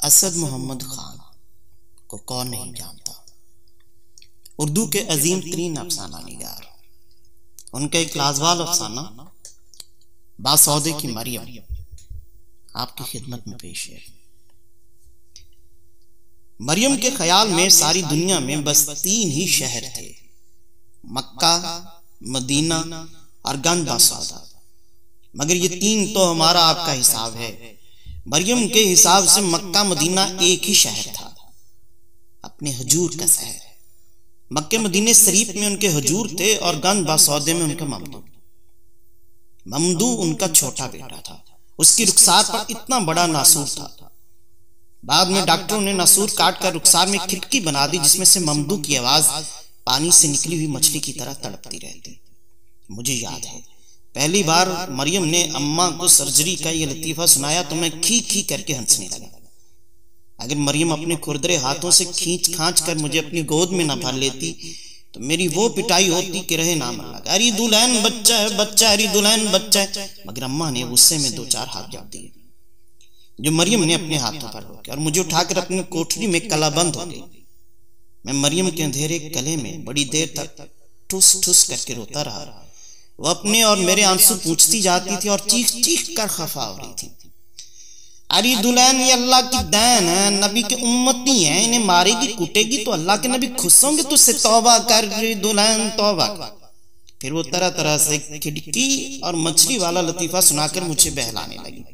असद मोहम्मद खान को कौन नहीं जानता। उर्दू के अजीम तरीन अफसाना निगार। उनका एक लाजवाब अफसाना बासौदे की मरियम आपकी खिदमत में पेश है। मरियम के ख्याल में सारी दुनिया में बस 3 ही शहर थे, मक्का, मदीना और गंज बासौदा। मगर ये 3 तो हमारा आपका हिसाब है। मरियम के हिसाब से मक्का मदीना एक ही शहर था, अपने हजूर का शहर। मक्के मदीने शरीफ में उनके हजूर थे और गंज बासौदे में उनका ममदू। ममदू उनका छोटा बेटा था। उसकी रुखसार पर इतना बड़ा नासूर था। बाद में डॉक्टरों ने नासूर काट कर रुखसार में खिड़की बना दी, जिसमें से ममदू की आवाज पानी से निकली हुई मछली की तरह तड़पती रहती। मुझे याद है पहली बार मरियम ने अम्मा को सर्जरी का यह लतीफा सुनाया तो मैं खी खी करके हंसने लगा। अगर मरियम अपने खुरदरे हाथों से खींच खांच कर मुझे अपनी गोद में न भर लेती तो मेरी वो पिटाई होती कि रहे नाम अल्लाह, अरे दुल्हन बच्चा है, बच्चा, अरे दुल्हन बच्चा है। मगर अम्मा ने गुस्से में 2-4 हाथ जड़ दिए जो मरियम ने अपने हाथों पर रोके और मुझे उठाकर अपनी कोठरी में कलाबंद हो गई। मैं मरियम के अंधेरे गले में बड़ी देर तक ठुस ठुस करके रोता रहा। वो अपने और मेरे आंसू पूछती जाती थी और चीख चीख कर खफा हो रही थी। अरे दुल्हन, ये अल्लाह की देन है, नबी के उम्मती है, इन्हें मारेगी कूटेगी तो अल्लाह के नबी खुश होंगे तुझसे, तौबा कर दुल्हन तौबा। फिर वो तरह तरह से खिड़की और मछली वाला लतीफा सुनाकर मुझे बहलाने लगी।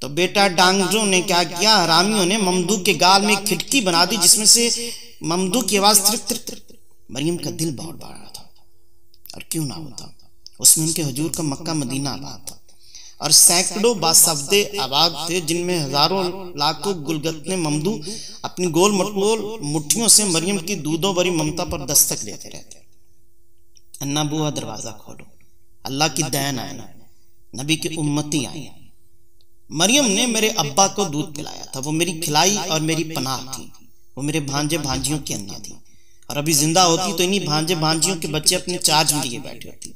तो बेटा डांगरों ने क्या किया, हरामियों ने ममदू के गाल में खिड़की बना दी, जिसमें से ममदू की आवाज तिर। मरियम का दिल बहुत बढ़ रहा था, और क्यों ना होता, उसमें उनके हुजूर का मक्का मदीना आबाद था और सैकड़ों बासब्दे आबाद थे, जिनमें हजारों लाखों गुलगतने ममदू अपनी गोल मटोल मुट्ठियों से मरियम की दूधों भरी ममता पर दस्तक देते रहते। अन्ना बुआ दरवाजा खोलो, अल्लाह की दैन आए, नबी की उम्मती आई। मरियम ने मेरे अब्बा को दूध पिलाया था। वो मेरी खिलाई और मेरी पनाह थी। वो मेरे भांजे भांजियों की अन्ना थी, और अभी जिंदा होती तो इन्हीं भांजे भांजियों के बच्चे अपने चार्ज में लिए बैठे होती।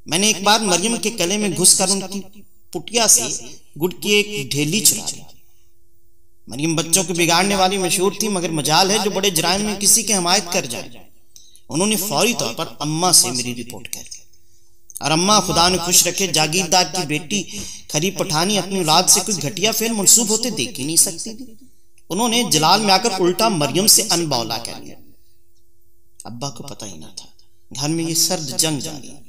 मैंने एक बार मरियम के गले में घुसकर उनकी पुटिया से गुड़ की एक ढेली चुरा ली। मरियम बच्चों को बिगाड़ने वाली मशहूर थी, मगर मजाल है जो बड़े जुराइम में किसी की हिमायत कर जाए। उन्होंने फौरी तौर पर अम्मा से मेरी रिपोर्ट कर दी, और अम्मा खुदा ने खुश रखे जागीरदार की बेटी खरी पठानी अपनी औलाद से कोई घटिया फेल मंसूब होते देख ही नहीं सकती थी। उन्होंने जलाल में आकर उल्टा मरियम से अनबौला कर लिया। अब्बा को पता ही ना था घर में ये सर्द जंग जारी है।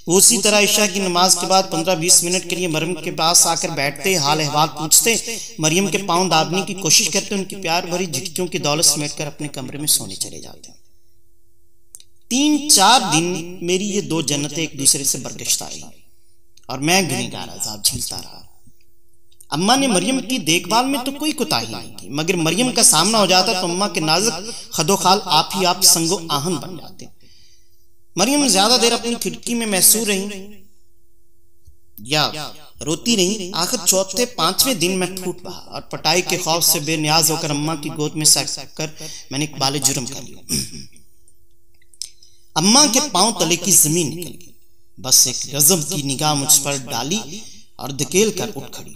उसी तरह ईशा की नमाज के बाद 15-20 मिनट के लिए मरियम के पास आकर बैठते, हाल अहवाल पूछते, मरियम के पांव दाबने की कोशिश करते, उनकी प्यार भरी झिटकियों की दौलत समेटकर अपने कमरे में सोने चले जाते। 3-4 दिन मेरी ये 2 जन्नतें एक दूसरे से बरगश्ता रही और मैं गुनहगार अज़ाब झेलता रहा। अम्मा ने मरियम की देखभाल में तो कोई कोताही नहीं की, मगर मरियम का सामना हो जाता तो अम्मा के नाजुक खदोखाल आप ही आप संगो आहन बन जाते। मरियम ज्यादा देर अपनी खिड़की में महसूर रही या रोती रही। आखिर 4-5वें दिन मैं फूट पड़ा और पटाई के खौफ से बेनियाज होकर अम्मा की गोद में सक कर मैंने एक बाले जुर्म कर लिया। अम्मा के पांव तले की जमीन निकल गई। बस एक गजब की निगाह मुझ पर डाली और धकेल कर उठ खड़ी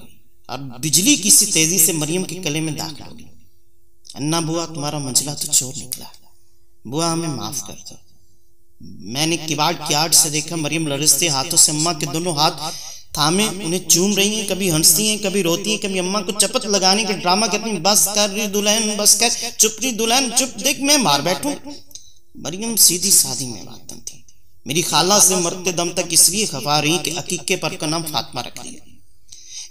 और बिजली की सी तेजी से मरियम के गले में दाखिल हो गई। अन्ना बुआ, तुम्हारा मंजिला तो चोर निकला, बुआ हमें माफ कर दो। मैंने किवाड़ की आड़ से देखा मरियम लरजते हाथों से अम्मा के दोनों हाथ थामे उन्हें चूम रही हैं। कभी हंसती हैं, कभी रोती हैं, कभी अम्मा को चपत लगाने का ड्रामा करती हैं। बस कर रही दुल्हन, बस कर, चुप रही दुल्हन, चुप, देख मैं मार बैठूं। मरियम सीधी सादी मेहमान थी। मेरी खाला से मरते दम तक इसलिए खफा रही कि अकीके पर का नाम फातिमा रख लिया।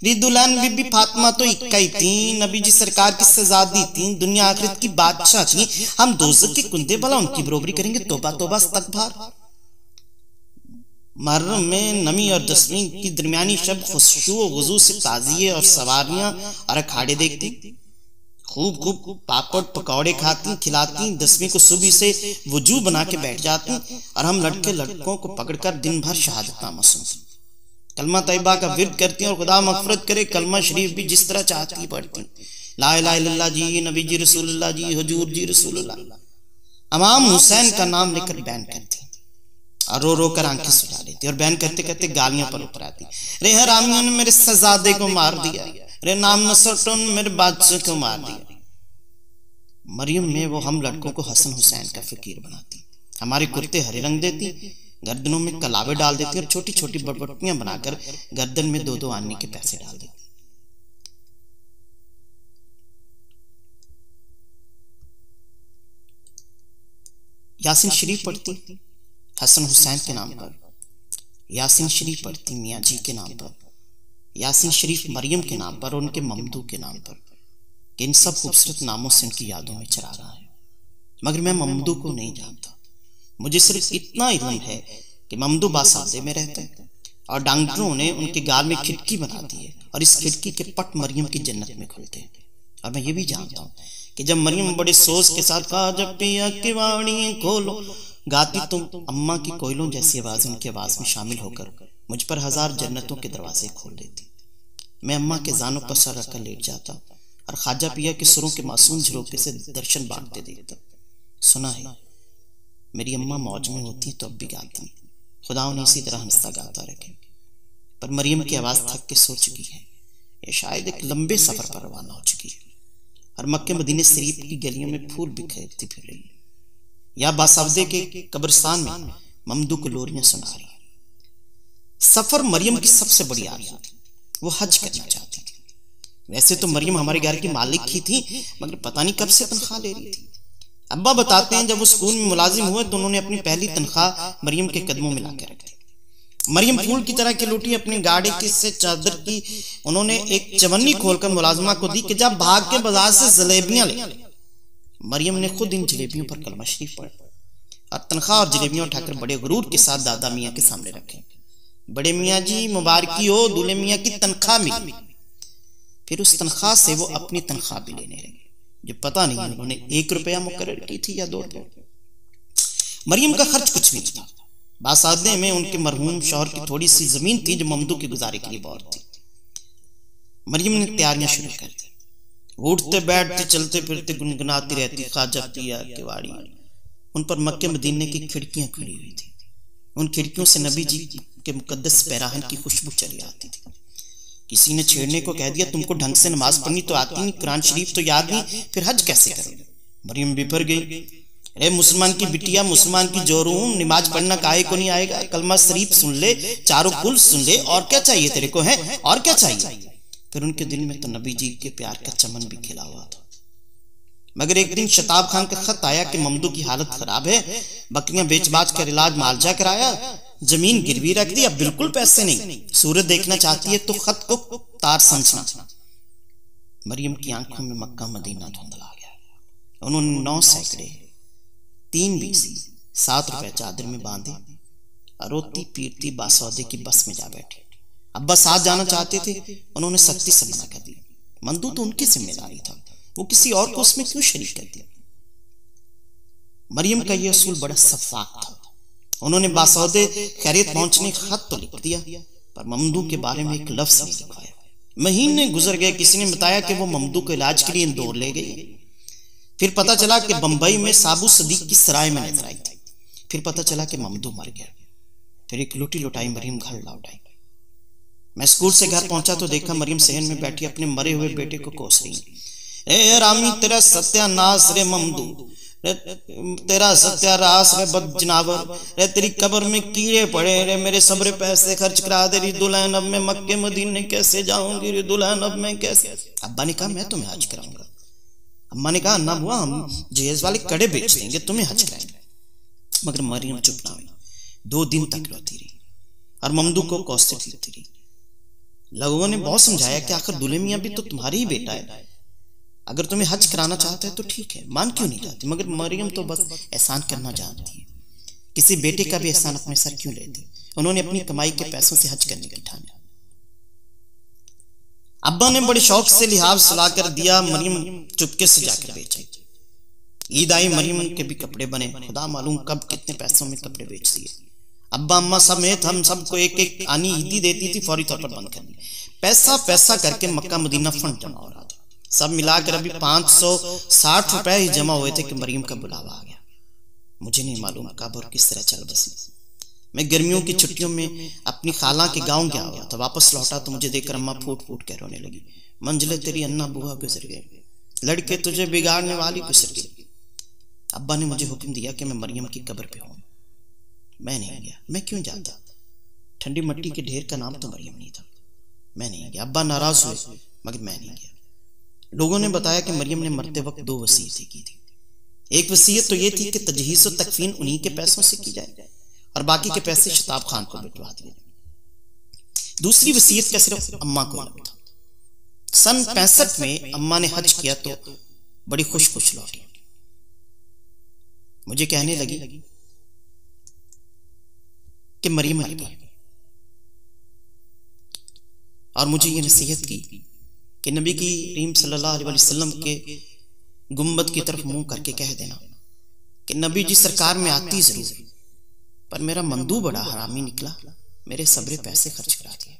री दुल्हन बीबी फातिमा तो इक्का ही थी, नबी जी सरकार की सजादी थी, दुनिया आखिरत की बादशाह थी। हम दोज़ख के कुंदे भला उनकी बरोबरी करेंगे? तौबा तौबा इस्तग़फ़ार। मुहर्रम में नमी और 10वीं की दरमियानी शब खुशू व वुज़ू से ताज़िये और सवारियां और अखाड़े देखती, खूब खूब पापड़ पकौड़े खाती खिलाती। 10वीं को सुबह से वजू बना के बैठ जाती और हम लड़के लड़कों को पकड़कर दिन भर शहादतनामा सुनती, कलमा तैयबा का विर्द करती और खुदा मग़फ़िरत करे कलमा शरीफ भी जिस तरह चाहती पढ़ती। ला इलाहा इल्लल्लाह जी, नबी जी रसूलुल्लाह जी, हुजूर जी रसूलुल्लाह। इमाम हुसैन का नाम लेकर बैन करती और रो रो कर आंखें सुला लेती और बैन करते करते गालियों पर उतर आती। रे हरामियों ने मेरे शहजादे को मार दिया, रे नाम नसरतुन मेरे बादशाह को मार दिया। मरियम में वो हम लड़कों को हसन हुसैन का फकीर बनाती, हमारे कुर्ते हरे रंग देती, गर्दनों में कलावे डाल देती और छोटी छोटी बटबटियां बनाकर गर्दन में 2-2 आने के पैसे डाल देती। यासीन शरीफ पढ़ती हसन हुसैन के नाम पर, यासीन शरीफ पढ़ती मियाँ जी के नाम पर, यासीन शरीफ मरियम के नाम पर और उनके ममदू के नाम पर, कि इन सब खूबसूरत नामों से उनकी यादों में चरा रहा है। मगर मैं ममदू को नहीं जानता। मुझे सिर्फ इतना इल्म है कि ममदू बासादे में रहते हैं और डॉक्टरों ने उनके गाल में खिड़की बना दी है और इस खिड़की के पट मरियम की जन्नत में खुलते हैं। और मैं ये भी जानता हूँ कि जब मरियम बड़े सोच के साथ कहा जब पिया की वाणी खोलो गाती, तुम अम्मा की कोयलों जैसी आवाज उनकी आवाज में शामिल होकर मुझ पर 1000 जन्नतों के दरवाजे खोल देती। मैं अम्मा के जानों पर सर रखकर लेट जाता और ख्वाजा पिया के सुरों के मासूम झरोखे से दर्शन बांटते देखता। सुना है मेरी अम्मा मौज में होती तो अब भी गाती, खुदा उन्हें इसी तरह हंसता गाता रखे। पर मरियम की आवाज थक के सो चुकी है, ये शायद एक लंबे सफर पर रवाना हो चुकी है और मक्के मदीने शरीफ की गलियों में फूल बिखेरती फिर रही है, या बासावदे के कब्रिस्तान में ममदू को लोरियां सुना रही है। सफर मरियम की सबसे बड़ी आरज़ू थी, वो हज करना चाहती थी। वैसे तो मरियम हमारे घर की मालिक ही थी, मगर पता नहीं कब से तनख्वाह ले रही थी। अब्बा बताते हैं जब वो स्कूल में मुलाजिम हुए तो उन्होंने अपनी पहली तनख्वाह मरियम के कदमों में लाकर रख दी। मरियम फूल की तरह खिलौटी अपनी गाड़ी की से चादर की उन्होंने एक चवन्नी खोलकर मुलाजिमा को दी कि जब भाग के बाजार से जलेबियां ले। मरियम ने खुद इन जलेबियों पर कलमा शरीफ पढ़ा और तनख्वाह और जलेबियां उठाकर बड़े गुरूर के साथ दादा मियाँ के सामने रखे। बड़े मियाँ जी मुबारकी हो, दूल्हे मियाँ की तनख्वाह मिली। फिर उस तनख्वाह से वो अपनी तनख्वाह भी लेने लगे, जो पता नहीं उन्होंने 1 रुपया मुकर्रर की थी या 2 रुपये। मरियम का खर्च कुछ भी नहीं था। बासादे में उनके मरहूम शौहर की थोड़ी सी जमीन थी जो ममदू के गुजारे के लिए बहुत थी। मरियम ने तैयारियां शुरू कर दी, उठते बैठते चलते फिरते गुनगुनाती रहती ख्वाजा पिया की वाणी। उन पर मक्के मदीने की खिड़कियां खुली हुई थी, उन खिड़कियों से नबी जी के मुकद्दस पैराहन की खुशबू चली आती थी। किसी ने छेड़ने को कह दिया तुमको ढंग से नमाज पढ़नी तो आती नहीं, कुरान शरीफ तो याद नहीं, फिर हज कैसे करोगे। मरियम बिफर गई, अरे मुसलमान की बिटिया, मुसलमान की जोरूम, नमाज पढ़ना काहे को नहीं आएगा, कलमा शरीफ सुन ले, चारों कुल सुन ले, और क्या चाहिए तेरे को है, और क्या चाहिए। फिर उनके दिल में तो नबी जी के प्यार का चमन भी खिला हुआ था। मगर एक दिन शताब खान का खत आया कि ममदू की हालत खराब है, बकरियां बेच बाच कर इलाज मालजा कराया, जमीन गिरवी रख दी, अब बिल्कुल पैसे नहीं, सूरत देखना चाहती है तो खत को तार समझना। मरियम की आंखों में मक्का मदीना धुंधला गया। उन्होंने 9 सैकड़े 3 बीसी 7 रुपए चादर में बांधे और रोती पीटती बासौदे की बस में जा बैठे। अब्बा साथ जाना चाहते थे, उन्होंने सख्ती से मना कर दिया। मंदू तो उनकी जिम्मेदारी था, वो किसी और को उसमें क्यों शरीक कर दिया। मरियम का यह असूल बड़ा सफाक था। उन्होंने बासौदे खैरियत पहुंचने का खत तो लिख दिया, पर ममदू के बारे में एक लफ्ज नहीं लिखवाया। महीने गुजर गए, किसी ने बताया कि वो ममदू को इलाज के लिए इंदौर ले गई। फिर पता चला कि बंबई में साबू सदीक की सराय में नजर आई थी। फिर पता चला कि ममदू मर गया। फिर एक लुटी लुटाई मरियम घर लौट आई। मैं स्कूल से घर पहुंचा तो देखा मरियम सहन में बैठी अपने मरे हुए बेटे को कोस रही। ए रामी तेरा सत्यानाश रे ममदू, तेरा सत्यानाश रे बदजनावर, रे तेरी कब्र में कीड़े पड़े रे, मेरे सबरे पैसे खर्च करा दे रही दुल्हन, अब मैं मक्के मदीने कैसे जाऊंगी रे दुल्हन, अब मैं कैसे। अब्बा ने कहा मैं तुम्हें हज कराऊंगा। अम्मा ने कहा ना बुआ, हम जहेज वाले कड़े बेच देंगे, तुम्हें हज कराएंगे। मगर मरियम चुप ना हुई। 2 दिन तक रोती रही और ममदू को कोसते फिरती रही। लोगों ने बहुत समझाया कि आखिर दुल्हे मियां भी तो तुम्हारी ही बेटा है, अगर तुम्हें हज कराना चाहता है तो ठीक है, मान क्यों नहीं जाती। मगर मरियम तो बस एहसान करना जानती है, किसी बेटे का भी एहसान अपने सर क्यों लेती। उन्होंने अपनी कमाई के पैसों से हज करने की ठानी। अब्बा ने बड़े शौक से लिहाज सुलाकर दिया, मरियम चुपके से जाकर बेची। ईद आई, मरियम के भी कपड़े बने, खुदा मालूम कब कितने पैसों में कपड़े बेच दिए। अब्बा अम्मा समेत हम सबको एक एक आनी ईदी देती थी, फौरी तौर पर बंद कर दी। पैसा पैसा करके मक्का मदीना फंड जमा हो रहा था। सब मिलाकर अभी 560 रुपए ही जमा हुए थे कि मरियम का बुलावा आ गया। मुझे नहीं मालूम कब और किस तरह चल बसी। मैं गर्मियों की छुट्टियों में अपनी खाला के गांव गया हुआ था। वापस लौटा तो मुझे देखकर अम्मा फूट फूट कर रोने लगी। मंजिले तेरी अन्ना बुआ गुजर गए, लड़के तुझे बिगाड़ने वाली गुजर गई। अब्बा ने मुझे हुक्म दिया कि मैं मरियम की कब्र पे हूँ। मैं नहीं गया। मैं क्यों जाता? ठंडी मिट्टी के ढेर का नाम तो मरियम नहीं था। मैं नहीं गया। अब्बा नाराज हुए मगर मैं नहीं गया। लोगों ने बताया कि मरियम ने मरते वक्त 2 वसीयतें की थी। एक वसीयत तो ये थी कि तजहीज़ और तकफीन उन्हीं के पैसों से की जाए और बाकी के पैसे शताब खान को भिजवा दिए। दूसरी वसीयत का सिर्फ अम्मा को इल्म था। सन 65 में अम्मा ने हज किया तो बड़ी खुश खुश लौटी। मुझे कहने लगी कि मरियम मर गई और मुझे ये नसीहत की कि नबी की करीम सल्लल्लाहु अलैहि वसल्लम के गुंबद की तरफ मुंह करके कह देना कि नबी जी सरकार में आती जरूर, पर मेरा मंदू बड़ा हरामी निकला, मेरे सबरे पैसे खर्च करा दिए।